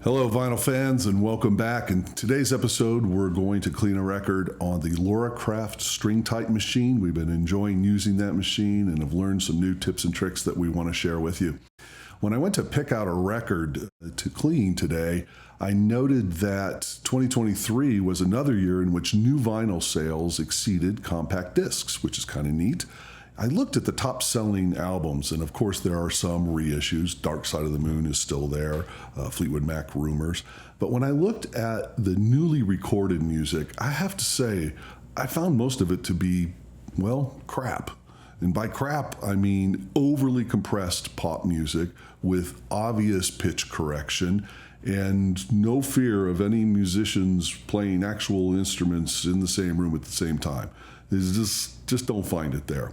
Hello, vinyl fans, and welcome back. In today's episode, we're going to clean a record on the Loricraft string tight machine. We've been enjoying using that machine and have learned some new tips and tricks that we want to share with you. When I went to pick out a record to clean today, I noted that 2023 was another year in which new vinyl sales exceeded compact discs, which is kind of neat. I looked at the top selling albums, and of course there are some reissues. Dark Side of the Moon is still there, Fleetwood Mac Rumors. But when I looked at the newly recorded music, I have to say, I found most of it to be, well, crap. And by crap, I mean overly compressed pop music with obvious pitch correction and no fear of any musicians playing actual instruments in the same room at the same time. Just don't find it there.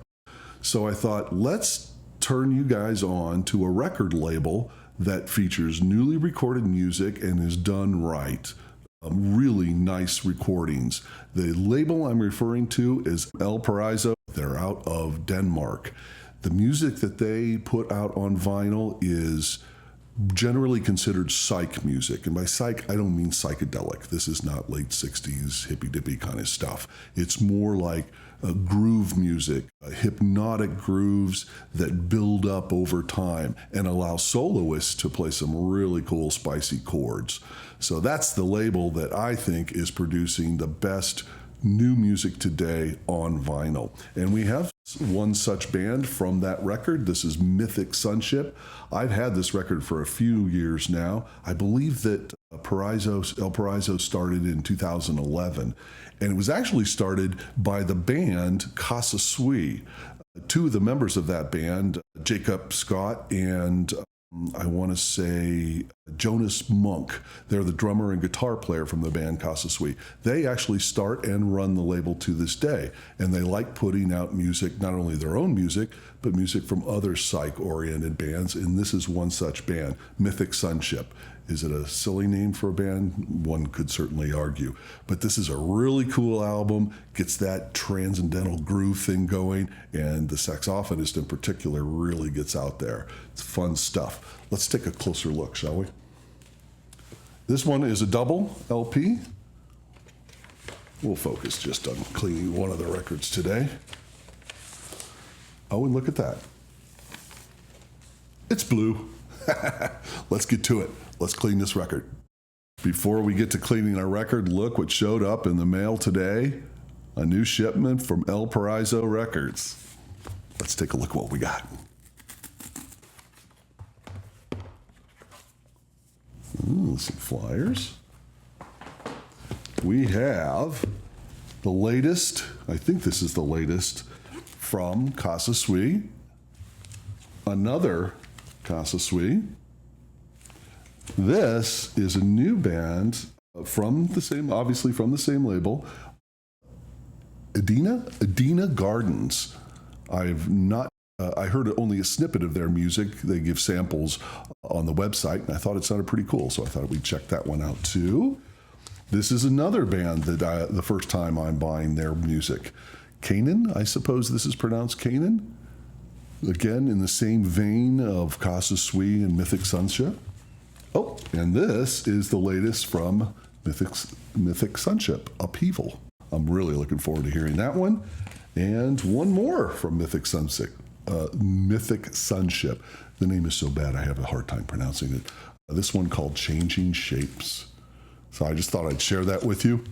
So I thought, let's turn you guys on to a record label that features newly recorded music and is done right. Really nice recordings. The label I'm referring to is El Paraiso. They're out of Denmark. The music that they put out on vinyl is generally considered psych music. And by psych, I don't mean psychedelic. This is not late 60s hippy-dippy kind of stuff. It's more like groove music, hypnotic grooves that build up over time and allow soloists to play some really cool, spicy chords. So that's the label that I think is producing the best new music today on vinyl. And we have one such band from that record. This is Mythic Sunship. I've had this record for a few years now. I believe that El Paraiso started in 2011. And it was actually started by the band Casa Sui. Two of the members of that band, Jacob Scott and I want to say Jonas Monk. They're the drummer and guitar player from the band Casa Sui. They actually start and run the label to this day. And they like putting out music, not only their own music, but music from other psych-oriented bands. And this is one such band, Mythic Sunship. Is it a silly name for a band? One could certainly argue. But this is a really cool album, gets that transcendental groove thing going, and the saxophonist in particular really gets out there. It's fun stuff. Let's take a closer look, shall we? This one is a double LP. We'll focus just on cleaning one of the records today. Oh, and look at that. It's blue. Let's get to it. Let's clean this record. Before we get to cleaning our record, look what showed up in the mail today. A new shipment from El Paraiso Records. Let's take a look at what we got. Some flyers. We have the latest, I think this is the latest, from Casa Sui. Another Casa Sui. This is a new band from the same, obviously from the same label, Edina Gardens. I heard only a snippet of their music. They give samples on the website, and I thought it sounded pretty cool, so I thought we'd check that one out too. This is another band that the first time I'm buying their music. Canaan, I suppose this is pronounced Canaan. Again, in the same vein of Casa Sui and Mythic Sunship. Oh, and this is the latest from Mythic Sunship, Upheaval. I'm really looking forward to hearing that one. And one more from Mythic Sunship. The name is so bad I have a hard time pronouncing it. This one called Changing Shapes. So I just thought I'd share that with you.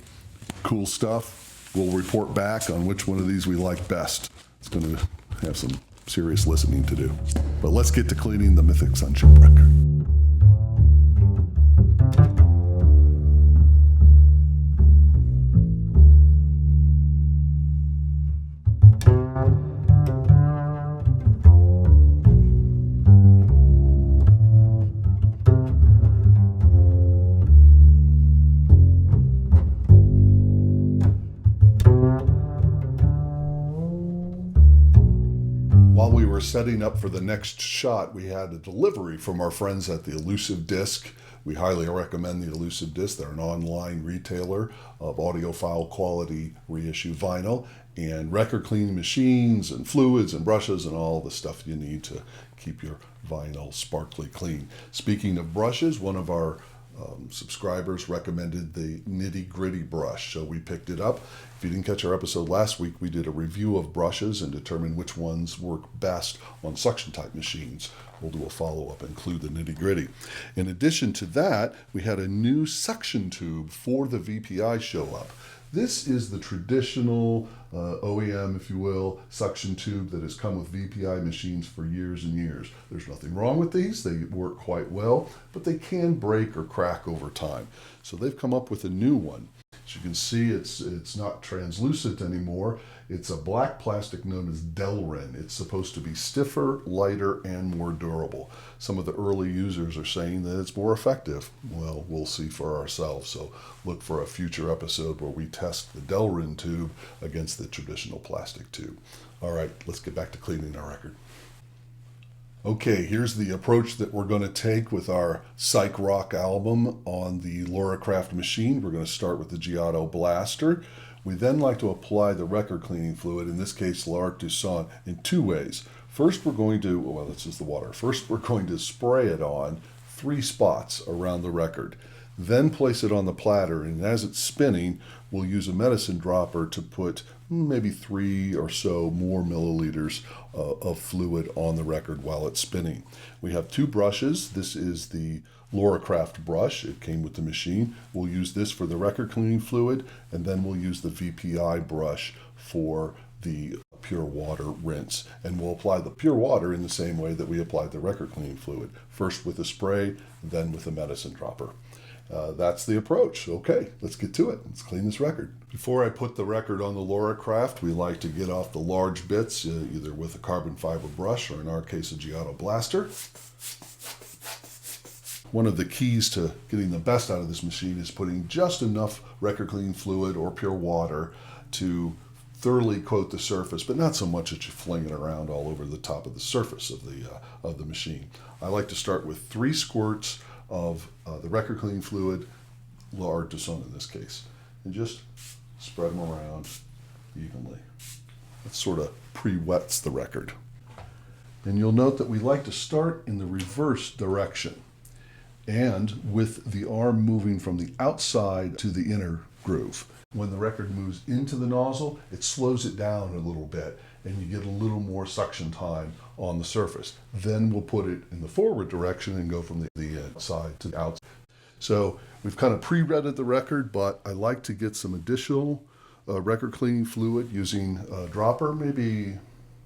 Cool stuff. We'll report back on which one of these we like best. It's going to have some serious listening to do. But let's get to cleaning the Mythic Sunship record. While we were setting up for the next shot, we had a delivery from our friends at the Elusive Disc. We highly recommend the Elusive Disc. They're an online retailer of audiophile quality reissue vinyl and record cleaning machines and fluids and brushes and all the stuff you need to keep your vinyl sparkly clean. Speaking of brushes, one of our subscribers recommended the Nitty Gritty brush, so we picked it up. If you didn't catch our episode last week, we did a review of brushes and determined which ones work best on suction type machines. We'll do a follow-up, include the Nitty Gritty. In addition to that, we had a new suction tube for the VPI show up. This is the traditional OEM, if you will, suction tube that has come with VPI machines for years and years. There's nothing wrong with these. They work quite well, but they can break or crack over time. So they've come up with a new one. As you can see, it's not translucent anymore. It's a black plastic known as Delrin. It's supposed to be stiffer, lighter, and more durable. Some of the early users are saying that it's more effective. Well, we'll see for ourselves. So look for a future episode where we test the Delrin tube against the traditional plastic tube. All right, let's get back to cleaning our record. Okay, here's the approach that we're going to take with our psych rock album on the Loricraft machine. We're going to start with the Giotto Blaster. We then like to apply the record cleaning fluid, in this case L'Arc du Son, in two ways. First we're going to, well, this is the water. First we're going to spray it on 3 spots around the record. Then place it on the platter, and as it's spinning, we'll use a medicine dropper to put maybe 3 or so more milliliters of fluid on the record while it's spinning. We have 2 brushes. This is the Loricraft brush. It came with the machine. We'll use this for the record cleaning fluid, and then we'll use the VPI brush for the pure water rinse. And we'll apply the pure water in the same way that we applied the record cleaning fluid. First with a spray, then with a medicine dropper. That's the approach. Okay, let's get to it. Let's clean this record. Before I put the record on the Loricraft, we like to get off the large bits, either with a carbon fiber brush or in our case a Giotto Blaster. One of the keys to getting the best out of this machine is putting just enough record cleaning fluid or pure water to thoroughly coat the surface, but not so much that you fling it around all over the top of the surface of the machine. I like to start with 3 squirts of the record cleaning fluid, L'Arc du Son in this case, and just spread them around evenly. That sort of pre-wets the record. And you'll note that we like to start in the reverse direction, and with the arm moving from the outside to the inner groove. When the record moves into the nozzle, it slows it down a little bit, and you get a little more suction time on the surface. Then we'll put it in the forward direction and go from the inside to the outside. So we've kind of pre-wetted the record, but I like to get some additional record cleaning fluid using a dropper, maybe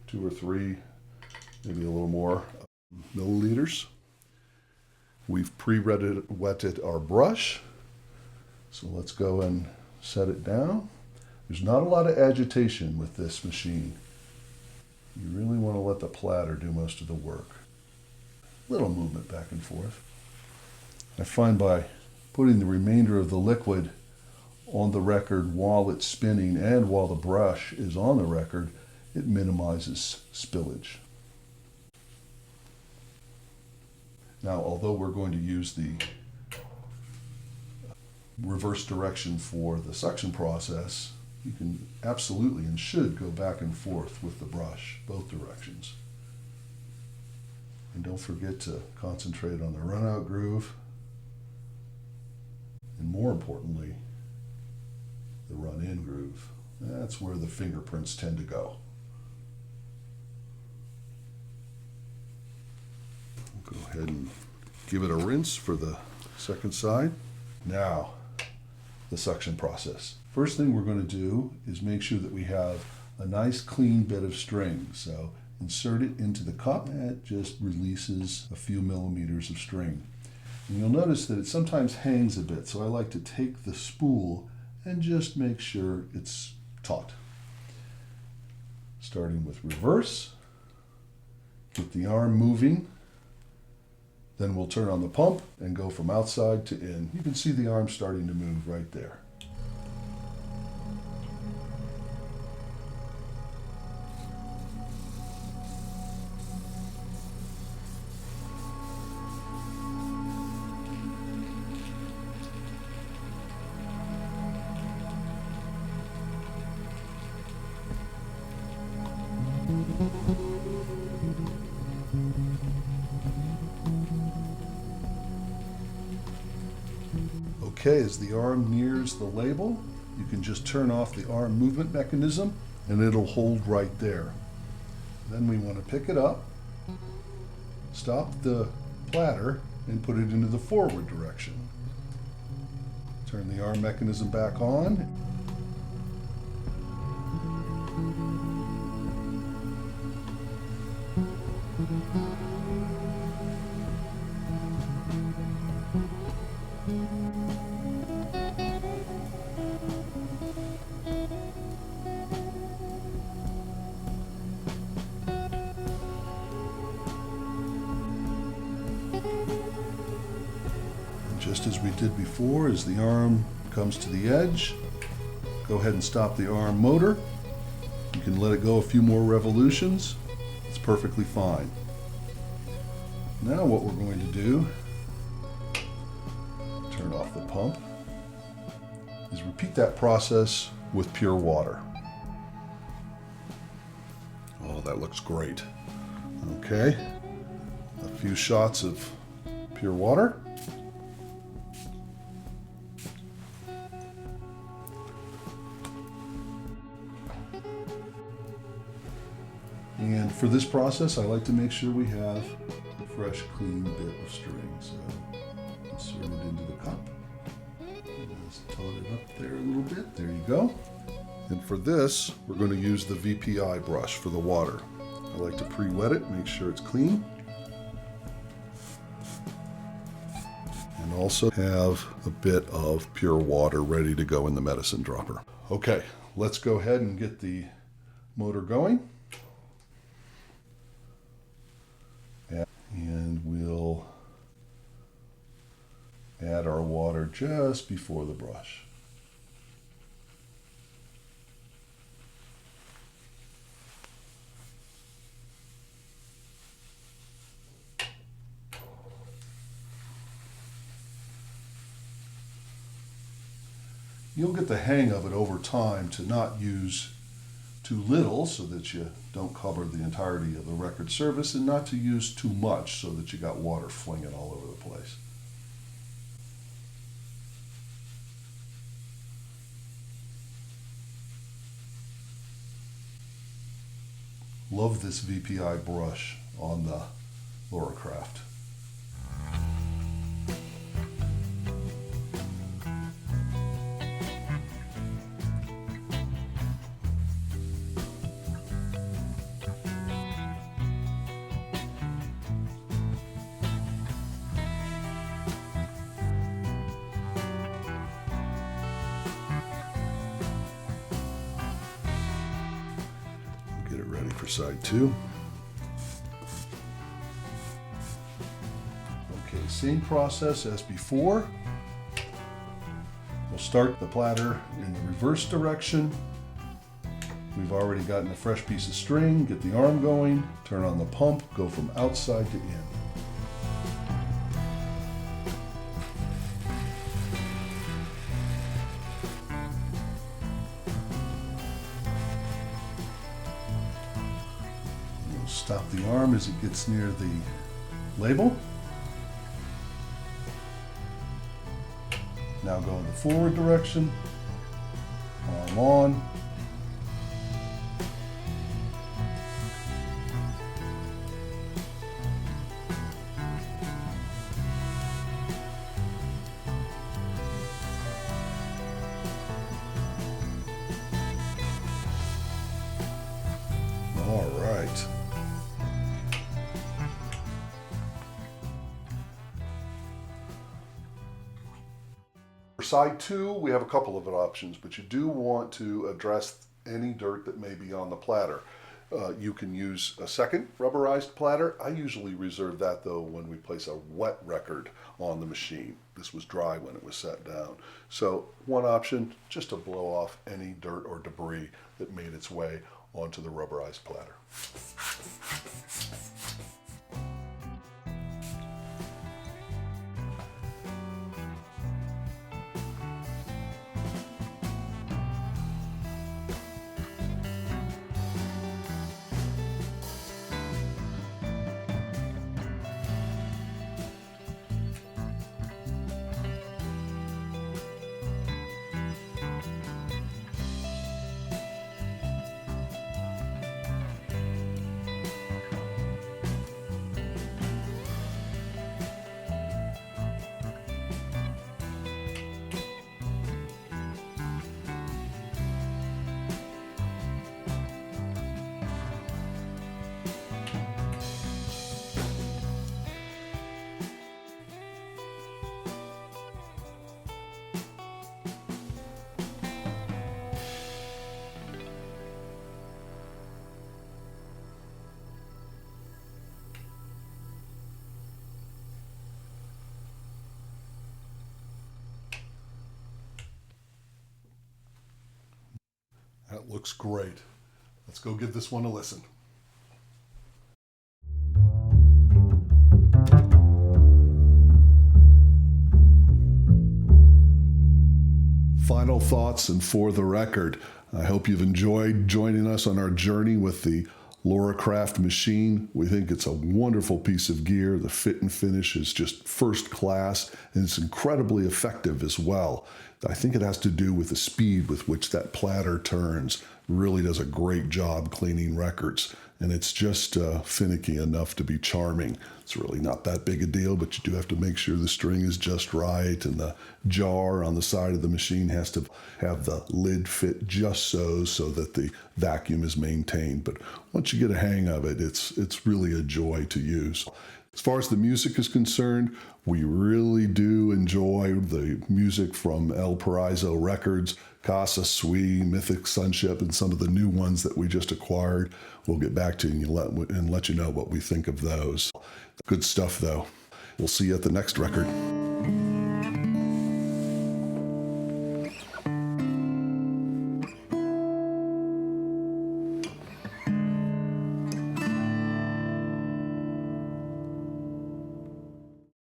2 or 3, maybe a little more milliliters. We've pre-wetted our brush, so let's go and set it down. There's not a lot of agitation with this machine. You really want to let the platter do most of the work. Little movement back and forth. I find by putting the remainder of the liquid on the record while it's spinning and while the brush is on the record, it minimizes spillage. Now, although we're going to use the reverse direction for the suction process, you can absolutely and should go back and forth with the brush, both directions. And don't forget to concentrate on the run-out groove, and more importantly, the run-in groove. That's where the fingerprints tend to go. Go ahead and give it a rinse for the second side. Now, the suction process. First thing we're going to do is make sure that we have a nice clean bit of string. So insert it into the cup, and it just releases a few millimeters of string. And you'll notice that it sometimes hangs a bit, so I like to take the spool and just make sure it's taut. Starting with reverse, get the arm moving, then we'll turn on the pump and go from outside to in. You can see the arm starting to move right there. Okay, as the arm nears the label, you can just turn off the arm movement mechanism and it'll hold right there. Then we want to pick it up, stop the platter, and put it into the forward direction. Turn the arm mechanism back on. Just as we did before, as the arm comes to the edge, go ahead and stop the arm motor. You can let it go a few more revolutions. It's perfectly fine. Now what we're going to do, turn off the pump, is repeat that process with pure water. Oh, that looks great. Okay, a few shots of pure water. And for this process, I like to make sure we have a fresh, clean bit of string. So insert it into the cup. Just tot it up there a little bit. There you go. And for this, we're going to use the VPI brush for the water. I like to pre-wet it, make sure it's clean. And also have a bit of pure water ready to go in the medicine dropper. Okay, let's go ahead and get the motor going. And we'll add our water just before the brush. You'll get the hang of it over time to not use too little so that you don't cover the entirety of the record surface, and not to use too much so that you got water flinging all over the place. Love this VPI brush on the Loricraft. Get it ready for side two. Okay, same process as before. We'll start the platter in the reverse direction. We've already gotten a fresh piece of string, get the arm going, turn on the pump, go from outside to in. Stop the arm as it gets near the label. Now go in the forward direction, arm on. All right. For side two, we have a couple of options, but you do want to address any dirt that may be on the platter. You can use a second rubberized platter. I usually reserve that though when we place a wet record on the machine. This was dry when it was set down. So one option, just to blow off any dirt or debris that made its way onto the rubberized platter. looks great. Let's go give this one a listen. Final thoughts and for the record, I hope you've enjoyed joining us on our journey with the Loricraft machine. We think it's a wonderful piece of gear. The fit and finish is just first class, and it's incredibly effective as well. I think it has to do with the speed with which that platter turns. Really does a great job cleaning records, and it's just finicky enough to be charming. It's really not that big a deal, but you do have to make sure the string is just right, and the jar on the side of the machine has to have the lid fit just so that the vacuum is maintained. But once you get a hang of it, it's really a joy to use. As far as the music is concerned, we really do enjoy the music from El Paraiso Records, Casa Sui, Mythic, Sunship, and some of the new ones that we just acquired. We'll get back to you and let you know what we think of those. Good stuff, though. We'll see you at the next record.